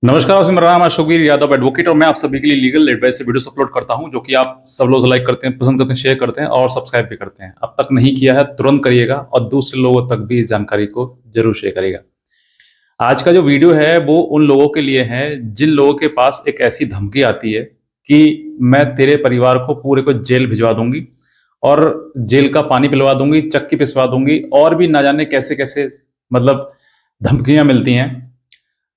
नमस्कार, मेरा नाम अशोकवीर यादव एडवोकेट और मैं आप सभी के लिए लीगल एडवाइस से वीडियोस अपलोड करता हूं जो कि आप सब लोग लाइक करते हैं, पसंद करते हैं, शेयर करते हैं और सब्सक्राइब भी करते हैं। अब तक नहीं किया है तुरंत करिएगा और दूसरे लोगों तक भी इस जानकारी को जरूर शेयर करिएगा। आज का जो वीडियो है वो उन लोगों के लिए है जिन लोगों के पास एक ऐसी धमकी आती है कि मैं तेरे परिवार को पूरे को जेल भिजवा दूंगी और जेल का पानी पिलवा दूंगी, चक्की पिसवा दूंगी और भी ना जाने कैसे कैसे मतलब धमकियां मिलती हैं।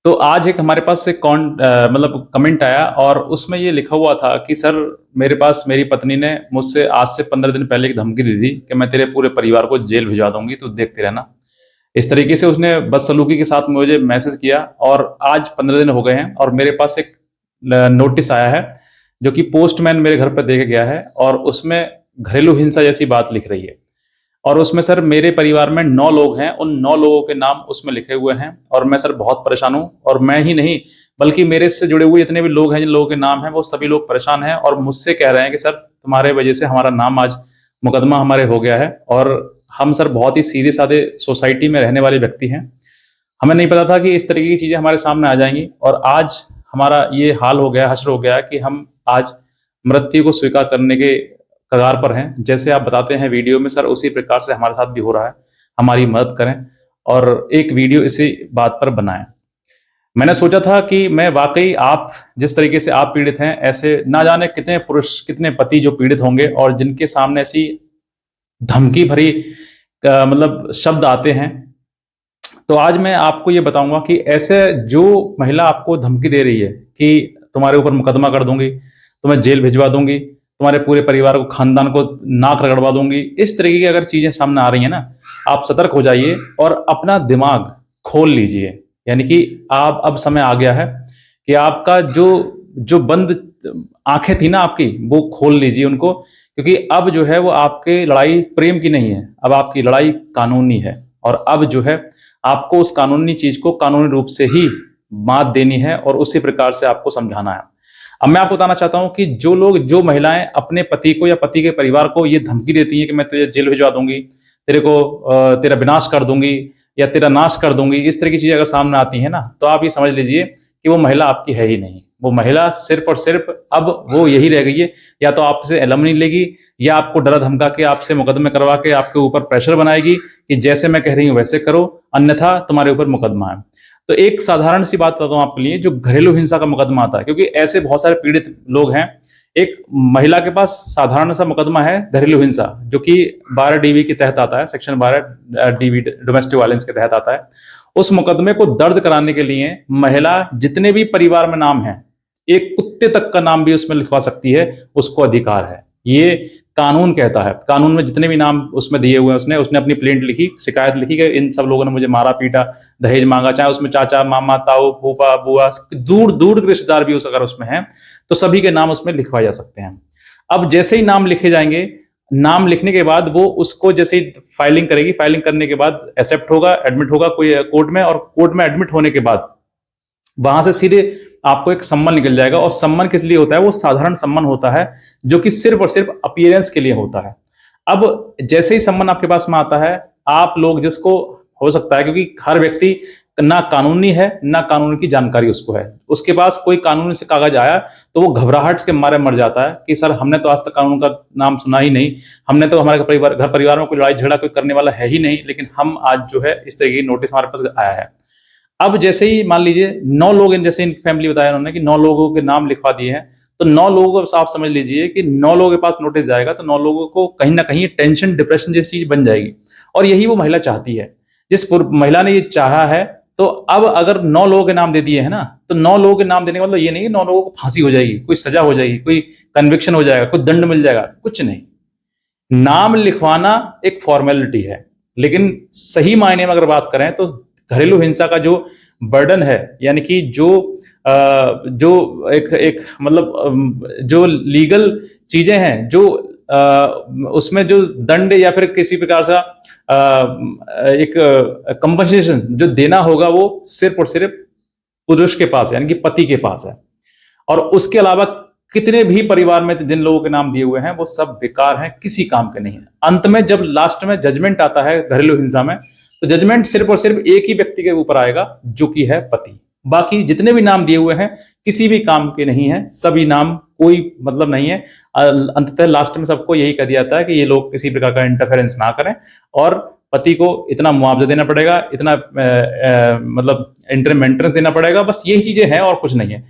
तो आज एक हमारे पास से मतलब कमेंट आया और उसमें ये लिखा हुआ था कि सर, मेरे पास मेरी पत्नी ने मुझसे आज से 15 दिन पहले एक धमकी दी थी कि मैं तेरे पूरे परिवार को जेल भिजवा दूंगी, तो देखते रहना। इस तरीके से उसने बदसलूकी के साथ मुझे मैसेज किया और आज 15 दिन हो गए हैं और मेरे पास एक नोटिस आया है जो कि पोस्टमैन मेरे घर पर दे के गया है और उसमें घरेलू हिंसा जैसी बात लिख रही है। और उसमें सर मेरे परिवार में 9 लोग हैं, उन 9 लोगों के नाम उसमें लिखे हुए हैं और मैं सर बहुत परेशान हूं। और मैं ही नहीं बल्कि मेरे से जुड़े हुए जितने भी लोग हैं, जिन लोगों के नाम हैं, वो सभी लोग परेशान हैं और मुझसे कह रहे हैं कि सर तुम्हारे वजह से हमारा नाम आज मुकदमा हमारे हो गया है। और हम सर बहुत ही सीधे साधे सोसाइटी में रहने वाले व्यक्ति हैं, हमें नहीं पता था कि इस तरीके की चीजें हमारे सामने आ जाएंगी और आज हमारा ये हाल हो गया, हश्र हो गया कि हम आज मृत्यु को स्वीकार करने के कगार पर हैं। जैसे आप बताते हैं वीडियो में सर, उसी प्रकार से हमारे साथ भी हो रहा है। हमारी मदद करें और एक वीडियो इसी बात पर बनाएं। मैंने सोचा था कि मैं वाकई आप जिस तरीके से आप पीड़ित हैं, ऐसे ना जाने कितने पुरुष, कितने पति जो पीड़ित होंगे और जिनके सामने ऐसी धमकी भरी मतलब शब्द आते हैं। तो आज मैं आपको ये बताऊंगा कि ऐसे जो महिला आपको धमकी दे रही है कि तुम्हारे ऊपर मुकदमा कर दूंगी, तुम्हें जेल भिजवा दूंगी, तुम्हारे पूरे परिवार को, खानदान को नाक रगड़वा दूंगी, इस तरीके की अगर चीजें सामने आ रही हैं ना, आप सतर्क हो जाइए और अपना दिमाग खोल लीजिए। यानी कि आप अब समय आ गया है कि आपका जो जो बंद आंखें थी ना आपकी, वो खोल लीजिए उनको, क्योंकि अब जो है वो आपकी लड़ाई प्रेम की नहीं है, अब आपकी लड़ाई कानूनी है। और अब जो है आपको उस कानूनी चीज को कानूनी रूप से ही मात देनी है और उसी प्रकार से आपको समझाना है। अब मैं आपको बताना चाहता हूं कि जो लोग, जो महिलाएं अपने पति को या पति के परिवार को ये धमकी देती हैं कि मैं तुझे जेल भिजवा दूंगी, तेरे को तेरा विनाश कर दूंगी या तेरा नाश कर दूंगी, इस तरह की चीजें अगर सामने आती है ना, तो आप ये समझ लीजिए कि वो महिला आपकी है ही नहीं। वो महिला सिर्फ और सिर्फ अब वो यही रह गई है, या तो आपसे एलमनी लेगी या आपको डरा धमका के आपसे मुकदमे करवा के आपके ऊपर प्रेशर बनाएगी कि जैसे मैं कह रही हूं वैसे करो, अन्यथा तुम्हारे ऊपर मुकदमा है। तो एक साधारण सी बात बताता हूं आपके लिए, जो घरेलू हिंसा का मुकदमा आता है, क्योंकि ऐसे बहुत सारे पीड़ित लोग हैं। एक महिला के पास साधारण सा मुकदमा है घरेलू हिंसा, जो कि 12 डीवी के तहत आता है, सेक्शन 12 डीवी डोमेस्टिक वायलेंस के तहत आता है। उस मुकदमे को दर्ज कराने के लिए महिला जितने भी परिवार में नाम है, एक कुत्ते तक का नाम भी उसमें लिखवा सकती है, उसको अधिकार है। ये कानून कहता है। कानून में जितने भी नाम उसमें दिए हुए हैं, उसने अपनी प्लेंट लिखी, शिकायत लिखी कि इन सब लोगों ने मुझे मारा पीटा, दहेज मांगा, चाहे उसमें चाचा, मामा, ताऊ, फूफा, बुआ, दूर दूर के रिश्तेदार भी अगर उसमें हैं, तो सभी के नाम उसमें लिखवाए जा सकते हैं। अब जैसे ही नाम लिखे जाएंगे, नाम लिखने के बाद वो उसको जैसे ही फाइलिंग करेगी, फाइलिंग करने के बाद एक्सेप्ट होगा, एडमिट होगा कोई कोर्ट में, और कोर्ट में एडमिट होने के बाद वहां से सीधे आपको एक सम्मन निकल जाएगा। और सम्मन किस लिए होता है? वो साधारण सम्मन होता है जो कि सिर्फ और सिर्फ अपीयरेंस के लिए होता है। अब जैसे ही सम्मन आपके पास में आता है, आप लोग जिसको हो सकता है, क्योंकि हर व्यक्ति ना कानूनी है ना कानून की जानकारी उसको है, उसके पास कोई कानूनी से कागज आया तो वो घबराहट के मारे मर जाता है कि सर हमने तो आज तक कानून का नाम सुना ही नहीं, हमने तो हमारे घर परिवार में कोई लड़ाई झगड़ा कोई करने वाला है ही नहीं, लेकिन हम आज जो है इस तरह की नोटिस हमारे पास आया है। अब जैसे ही मान लीजिए 9 लोग, जैसे इनकी फैमिली बताया उन्होंने कि 9 लोगों के नाम लिखवा दिए हैं, तो 9 लोगों को आप समझ लीजिए कि 9 लोगों के पास नोटिस जाएगा तो 9 लोगों को कहीं ना कहीं टेंशन, डिप्रेशन जैसी चीज बन जाएगी। और यही वो महिला चाहती है। जिस महिला ने ये चाहा है, तो अब अगर 9 लोगों के नाम दे दिए हैं ना, तो 9 लोगों के नाम देने का मतलब ये नहीं कि 9 लोगों को फांसी हो जाएगी, कोई सजा हो जाएगी, कोई कन्विक्शन हो जाएगा, कोई दंड मिल जाएगा, कुछ नहीं। नाम लिखवाना एक फॉर्मेलिटी है, लेकिन सही मायने में अगर बात करें तो घरेलू हिंसा का जो बर्डन है, यानी कि जो एक मतलब जो लीगल चीजें हैं, जो उसमें जो दंड या फिर किसी प्रकार का एक कंपनसेशन जो देना होगा, वो सिर्फ और सिर्फ पुरुष के पास है, यानी कि पति के पास है। और उसके अलावा कितने भी परिवार में जिन लोगों के नाम दिए हुए हैं, वो सब बेकार हैं, किसी काम के नहीं है। अंत में जब लास्ट में जजमेंट आता है घरेलू हिंसा में, तो जजमेंट सिर्फ और सिर्फ एक ही व्यक्ति के ऊपर आएगा, जो कि है पति। बाकी जितने भी नाम दिए हुए हैं किसी भी काम के नहीं है, सभी नाम कोई मतलब नहीं है। अंततः लास्ट में सबको यही कह दिया जाता है कि ये लोग किसी प्रकार का इंटरफेरेंस ना करें और पति को इतना मुआवजा देना पड़ेगा, इतना मतलब इंटरम मेंटेनेंस देना पड़ेगा, बस यही चीजें हैं और कुछ नहीं है।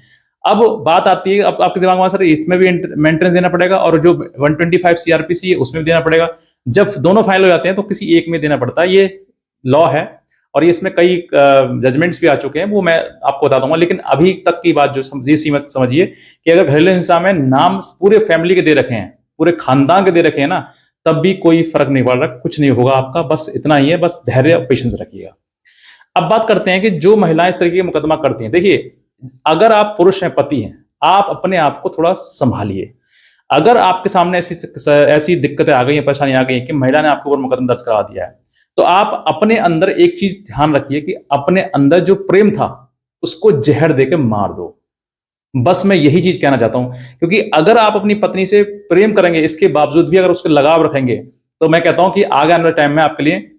अब बात आती है, अब आपके दिमाग में सर इसमें भी मेंटेनेंस देना पड़ेगा और जो 125 सीआरपीसी है उसमें भी देना पड़ेगा। जब दोनों फाइल हो जाते हैं तो किसी एक में देना पड़ता है, ये लॉ है और इसमें कई जजमेंट्स भी आ चुके हैं, वो मैं आपको बता दूंगा। लेकिन अभी तक की बात जो ये सीमित समझिए कि अगर घरेलू हिंसा में नाम पूरे फैमिली के दे रखे हैं, पूरे खानदान के दे रखे हैं ना, तब भी कोई फर्क नहीं पड़ रहा, कुछ नहीं होगा आपका, बस इतना ही है, बस धैर्य और पेशेंस रखिएगा। अब बात करते हैं कि जो महिलाएं इस तरीके के मुकदमा करती हैं, देखिए अगर आप पुरुष हैं, पति हैं, आप अपने आप को थोड़ा संभालिए। अगर आपके सामने ऐसी दिक्कतें आ गई हैं, परेशानी आ गई है कि महिला ने आपके ऊपर मुकदमा दर्ज करा दिया है, तो आप अपने अंदर एक चीज ध्यान रखिए कि अपने अंदर जो प्रेम था उसको जहर देके मार दो। बस मैं यही चीज कहना चाहता हूं, क्योंकि अगर आप अपनी पत्नी से प्रेम करेंगे, इसके बावजूद भी अगर उसके लगाव रखेंगे, तो मैं कहता हूं कि आगे आने वाले टाइम में आपके लिए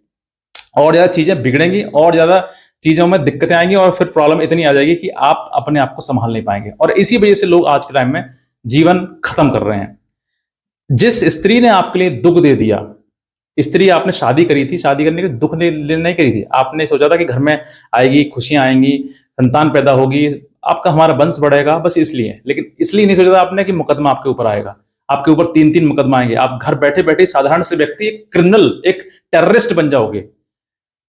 और ज्यादा चीजें बिगड़ेंगी और ज्यादा चीजों में दिक्कतें आएंगी और फिर प्रॉब्लम इतनी आ जाएगी कि आप अपने आप को संभाल नहीं पाएंगे। और इसी वजह से लोग आज के टाइम में जीवन खत्म कर रहे हैं। जिस स्त्री ने आपके लिए दुख दे दिया, स्त्री आपने शादी करी थी, शादी करने के दुख नहीं करी थी, आपने सोचा था कि घर में आएगी, खुशियां आएंगी, संतान पैदा होगी, आपका हमारा वंश बढ़ेगा, बस इसलिए। लेकिन इसलिए नहीं सोचा था आपने कि मुकदमा आपके ऊपर आएगा, आपके ऊपर 3-3 मुकदमा आएंगे, आप घर बैठे बैठे साधारण से व्यक्ति एक क्रिमिनल, एक टेररिस्ट बन जाओगे,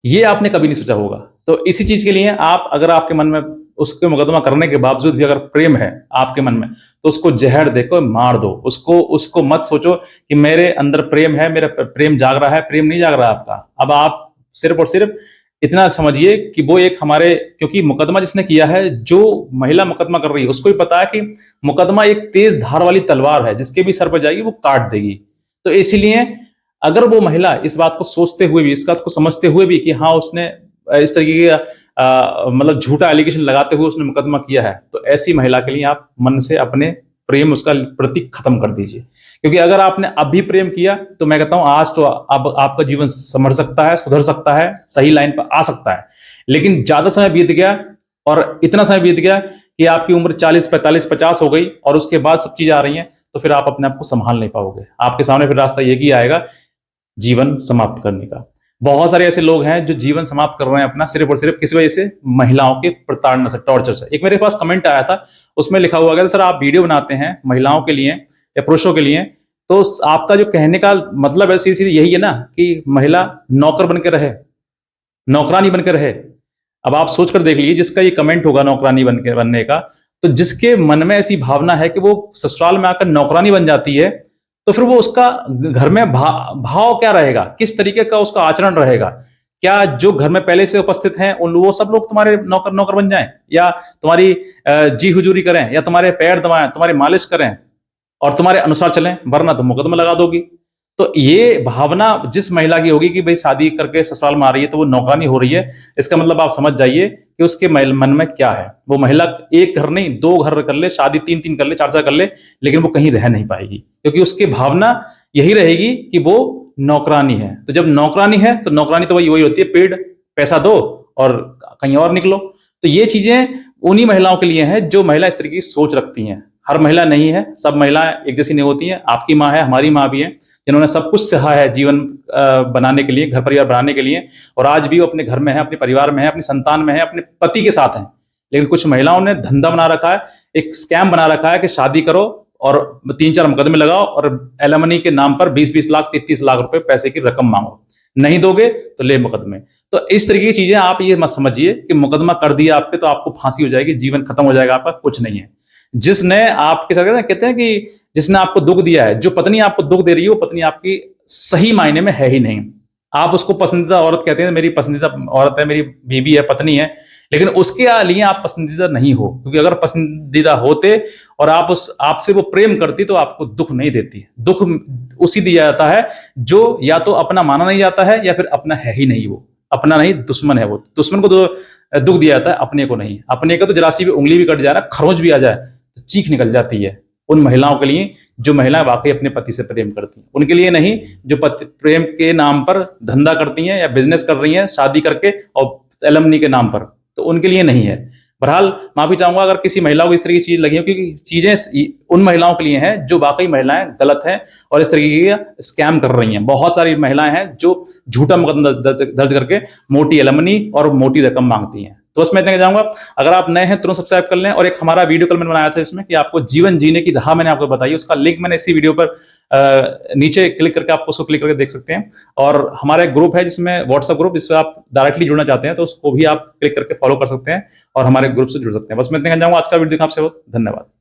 ये आपने कभी नहीं सोचा होगा। तो इसी चीज के लिए आप, अगर आपके मन में उसके मुकदमा करने के बावजूद भी अगर प्रेम है आपके मन में, तो उसको जहर देकर मार दो। उसको मत सोचो कि मेरे अंदर प्रेम है, मेरा प्रेम जाग रहा है, प्रेम नहीं जाग रहा है आपका। अब आप सिर्फ और सिर्फ इतना समझिए कि वो एक हमारे, क्योंकि मुकदमा जिसने किया है, जो महिला मुकदमा कर रही है, उसको भी पता है कि मुकदमा एक तेज धार वाली तलवार है, जिसके भी सर पर जाएगी वो काट देगी। तो इसीलिए अगर वो महिला इस बात को सोचते हुए भी, इस बात को समझते हुए भी कि हाँ उसने इस तरीके का मतलब झूठा एलिगेशन लगाते हुए उसने मुकदमा किया है, तो ऐसी महिला के लिए आप मन से अपने प्रेम उसका प्रति खत्म कर दीजिए। क्योंकि अगर आपने अभी प्रेम किया तो मैं कहता हूं आज तो अब आपका जीवन संभल सकता है, सुधर सकता है, सही लाइन पर आ सकता है। लेकिन ज्यादा समय बीत गया और इतना समय बीत गया कि आपकी उम्र 40, 45, 50 हो गई और उसके बाद सब चीजें आ रही हैं, तो फिर आप अपने आप को संभाल नहीं पाओगे। आपके सामने फिर रास्ता यही आएगा जीवन समाप्त करने का। बहुत सारे ऐसे लोग हैं जो जीवन समाप्त कर रहे हैं अपना, सिर्फ और सिर्फ किसी वजह से, महिलाओं के प्रताड़ना से, टॉर्चर से। एक मेरे पास कमेंट आया था, उसमें लिखा हुआ गया, सर आप वीडियो बनाते हैं महिलाओं के लिए या पुरुषों के लिए, तो आपका जो कहने का मतलब है सीधे यही है ना कि महिला नौकर बनकर रहे, नौकरानी बनकर रहे। अब आप सोचकर देख लीजिए, जिसका ये कमेंट होगा नौकरानी बनने का, तो जिसके मन में ऐसी भावना है कि वो ससुराल में आकर नौकरानी बन जाती है, तो फिर वो उसका घर में भाव क्या रहेगा, किस तरीके का उसका आचरण रहेगा? क्या जो घर में पहले से उपस्थित हैं उन वो सब लोग तुम्हारे नौकर बन जाएं, या तुम्हारी जी हुजूरी करें, या तुम्हारे पैर दबाएं, तुम्हारी मालिश करें और तुम्हारे अनुसार चलें, वरना तुम मुकदमा लगा दोगी। तो ये भावना जिस महिला की होगी कि भाई शादी करके ससुराल में आ रही है तो वो नौकरानी हो रही है, इसका मतलब आप समझ जाइए कि उसके मन में क्या है। वो महिला एक घर नहीं 2 घर कर ले, शादी 3-3 कर ले, 4-4 कर ले, लेकिन वो कहीं रह नहीं पाएगी, क्योंकि उसकी भावना यही रहेगी कि वो नौकरानी है। तो जब नौकरानी है तो नौकरानी तो वही होती है, पेड़ पैसा दो और कहीं और निकलो। तो ये चीजें उन्हीं महिलाओं के लिए हैं जो महिला इस तरीके की सोच रखती हैं। हर महिला नहीं है, सब महिलाएं एक जैसी नहीं होती हैं। आपकी माँ है, हमारी माँ भी है, जिन्होंने सब कुछ सहा है जीवन बनाने के लिए, घर परिवार बनाने के लिए, और आज भी वो अपने घर में है, अपने परिवार में है, अपनी संतान में है, अपने पति के साथ है। लेकिन कुछ महिलाओं ने धंधा बना रखा है, एक स्कैम बना रखा है कि शादी करो और 3-4 मुकदमे लगाओ और एलिमनी के नाम पर 20-20 लाख 33 लाख रुपए पैसे की रकम मांगो, नहीं दोगे तो ले मुकदमे। तो इस तरीके की चीजें आप ये मत समझिए कि मुकदमा कर दिया आपके तो आपको फांसी हो जाएगी, जीवन खत्म हो जाएगा आपका, कुछ नहीं है। जिसने आपके साथ कहते हैं कि जिसने आपको दुख दिया है, जो पत्नी आपको दुख दे रही है वो पत्नी आपकी सही मायने में है ही नहीं। आप उसको पसंदीदा औरत कहते हैं, मेरी पसंदीदा औरत है, मेरी बीवी है, पत्नी है, लेकिन उसके लिए आप पसंदीदा नहीं हो। क्योंकि अगर पसंदीदा होते और आप आपसे वो प्रेम करती तो आपको दुख नहीं देती। दुख उसी दिया जाता है जो या तो अपना माना नहीं जाता है या फिर अपना है ही नहीं, वो अपना नहीं दुश्मन है। वो दुश्मन को तो दुख दिया जाता है, अपने को नहीं। अपने का तो जरा सी भी उंगली भी कट जाए ना, खरोंच भी आ जाए तो चीख निकल जाती है। उन महिलाओं के लिए जो महिलाएं वाकई अपने पति से प्रेम करती हैं, उनके लिए नहीं जो पति प्रेम के नाम पर धंधा करती हैं या बिजनेस कर रही हैं शादी करके और एलमनी के नाम पर, तो उनके लिए नहीं है। बहरहाल माफी चाहूंगा अगर किसी महिला को इस तरह की चीज लगी हो, क्योंकि चीजें उन महिलाओं के लिए हैं जो वाकई महिलाएं गलत हैं और इस तरीके का स्कैम कर रही हैं। बहुत सारी महिलाएं हैं जो झूठा मुकदमा दर्ज करके मोटी एलमनी और मोटी रकम मांगती हैं। तो बस मैं इतना जाऊंगा, अगर आप नए हैं तुरंत सब्सक्राइब कर लें। और एक हमारा वीडियो कल मैंने बनाया था इसमें कि आपको जीवन जीने की राह मैंने आपको बताई, उसका लिंक मैंने इसी वीडियो पर नीचे क्लिक करके आपको उसको क्लिक करके देख सकते हैं। और हमारा एक ग्रुप है जिसमें व्हाट्सएप ग्रुप, जिसमें आप डायरेक्टली जुड़ना चाहते हैं तो उसको भी आप क्लिक करके फॉलो कर सकते हैं और हमारे ग्रुप से जुड़ सकते हैं। बस मैं इतना जाऊंगा, आज का वीडियो देखा आपसे बहुत धन्यवाद।